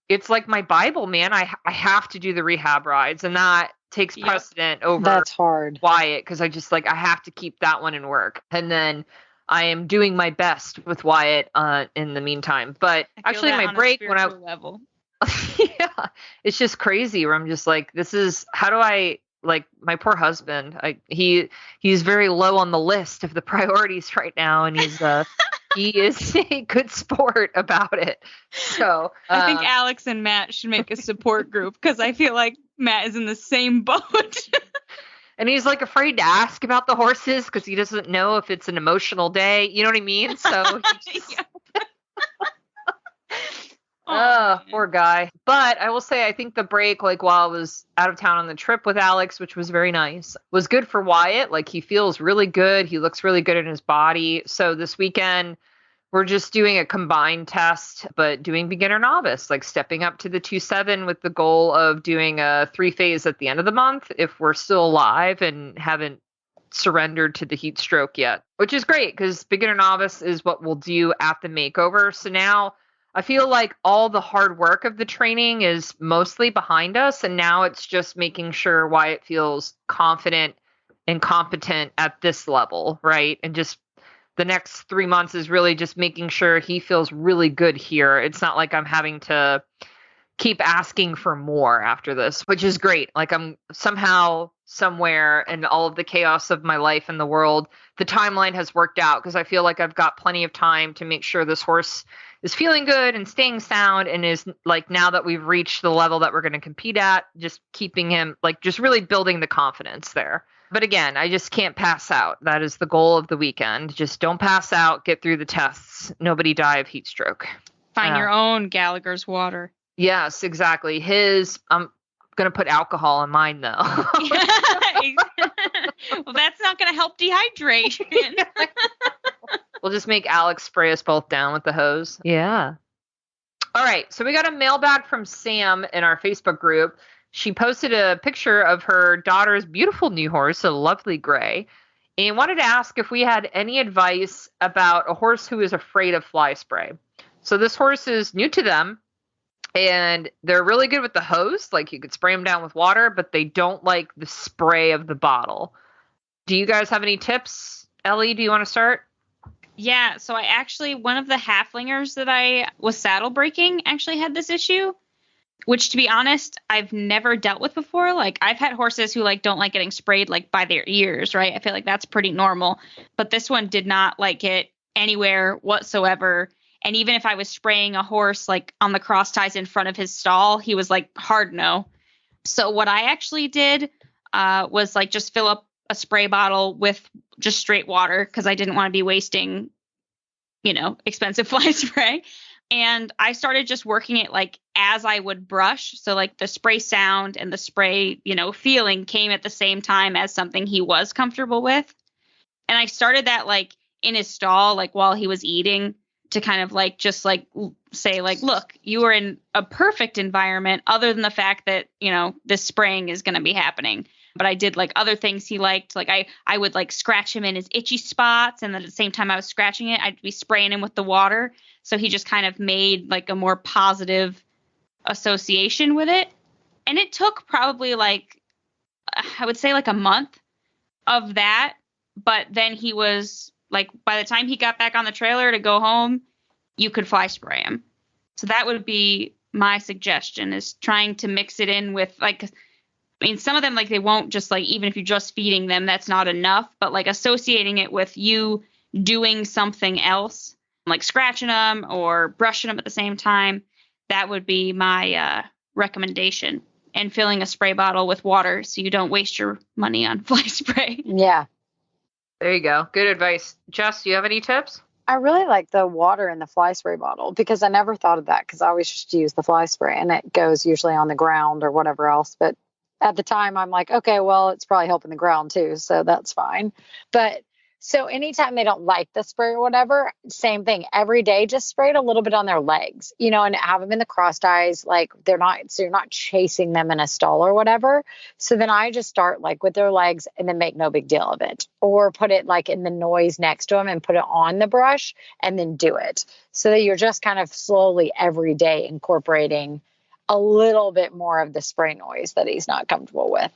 it's like my Bible, man. I have to do the rehab rides, and that takes precedent over That's hard. Wyatt, because I have to keep that one in work. And then I am doing my best with Wyatt in the meantime. But actually my break when I level. Yeah, it's just crazy where I'm just like, how do I, like, my poor husband, he's very low on the list of the priorities right now, and he is a good sport about it. So I think Alex and Matt should make a support group, because I feel like Matt is in the same boat. And he's like afraid to ask about the horses because he doesn't know if it's an emotional day. You know what I mean? So poor guy. But I will say, I think the break, like while I was out of town on the trip with Alex, which was very nice, was good for Wyatt. Like he feels really good. He looks really good in his body. So this weekend, we're just doing a combined test, but doing beginner novice, like stepping up to the 2-7 with the goal of doing a 3-phase at the end of the month if we're still alive and haven't surrendered to the heat stroke yet, which is great because beginner novice is what we'll do at the makeover. So now I feel like all the hard work of the training is mostly behind us, and now it's just making sure Wyatt feels confident and competent at this level, right? And just the next 3 months is really just making sure he feels really good here. It's not like I'm having to keep asking for more after this, which is great. Like I'm somehow, somewhere in all of the chaos of my life and the world, the timeline has worked out because I feel like I've got plenty of time to make sure this horse is feeling good and staying sound, and is like, now that we've reached the level that we're going to compete at, just keeping him, like, just really building the confidence there. But again, I just can't pass out. That is the goal of the weekend. Just don't pass out, get through the tests. Nobody die of heat stroke. Find your own Gallagher's water. Yes, exactly. I'm going to put alcohol in mine, though. Well, that's not going to help dehydration. We'll just make Alex spray us both down with the hose. Yeah. All right. So we got a mailbag from Sam in our Facebook group. She posted a picture of her daughter's beautiful new horse, a lovely gray, and wanted to ask if we had any advice about a horse who is afraid of fly spray. So this horse is new to them, and they're really good with the hose. Like you could spray them down with water, but they don't like the spray of the bottle. Do you guys have any tips? Ellie, do you want to start? Yeah, so I actually, one of the halflingers that I was saddle breaking actually had this issue, which, to be honest, I've never dealt with before. Like, I've had horses who, like, don't like getting sprayed, like, by their ears, right? I feel like that's pretty normal. But this one did not like it anywhere whatsoever. And even if I was spraying a horse, like, on the cross ties in front of his stall, he was like, hard no. So what I actually did was, like, just fill up a spray bottle with just straight water because I didn't want to be wasting, expensive fly spray. And I started just working it like as I would brush. So like the spray sound and the spray, feeling came at the same time as something he was comfortable with. And I started that like in his stall, like while he was eating, to kind of like just like say like, look, you are in a perfect environment other than the fact that, this spraying is going to be happening. But I did like other things he liked. Like I would like scratch him in his itchy spots. And then at the same time I was scratching it, I'd be spraying him with the water. So he just kind of made like a more positive association with it. And it took probably like, I would say like a month of that. But then he was like, by the time he got back on the trailer to go home, you could fly spray him. So that would be my suggestion, is trying to mix it in with like, I mean, some of them, like, they won't just, like, even if you're just feeding them, that's not enough. But, like, associating it with you doing something else, like scratching them or brushing them at the same time, that would be my recommendation. And filling a spray bottle with water so you don't waste your money on fly spray. Yeah. There you go. Good advice. Jess, do you have any tips? I really like the water in the fly spray bottle because I never thought of that because I always just use the fly spray and it goes usually on the ground or whatever else. But at the time I'm like, okay, well, it's probably helping the ground too. So that's fine. But so anytime they don't like the spray or whatever, same thing. Every day, just spray it a little bit on their legs, and have them in the cross ties. Like so you're not chasing them in a stall or whatever. So then I just start like with their legs and then make no big deal of it, or put it like in the noise next to them and put it on the brush and then do it. So that you're just kind of slowly every day incorporating a little bit more of the spray noise that he's not comfortable with.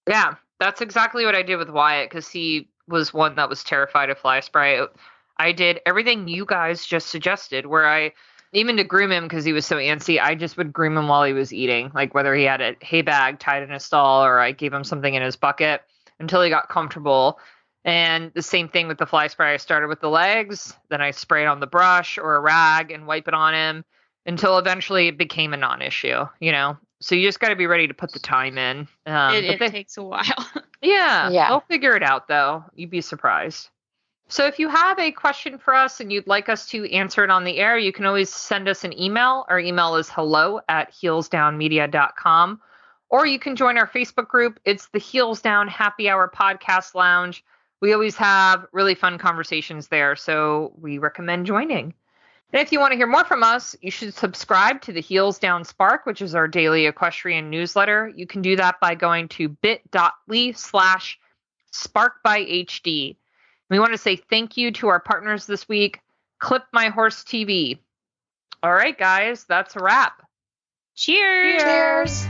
Yeah, that's exactly what I did with Wyatt because he was one that was terrified of fly spray. I did everything you guys just suggested, where even to groom him because he was so antsy, I just would groom him while he was eating, like whether he had a hay bag tied in a stall or I gave him something in his bucket until he got comfortable. And the same thing with the fly spray. I started with the legs, then I sprayed on the brush or a rag and wipe it on him until eventually it became a non-issue, So you just got to be ready to put the time in. It takes a while. Yeah, Yeah. they'll figure it out, though. You'd be surprised. So if you have a question for us and you'd like us to answer it on the air, you can always send us an email. Our email is hello@heelsdownmedia.com. Or you can join our Facebook group. It's the Heels Down Happy Hour Podcast Lounge. We always have really fun conversations there, so we recommend joining. And if you want to hear more from us, you should subscribe to the Heels Down Spark, which is our daily equestrian newsletter. You can do that by going to bit.ly/sparkbyhd. We want to say thank you to our partners this week, Clip My Horse TV. All right, guys, that's a wrap. Cheers. Cheers.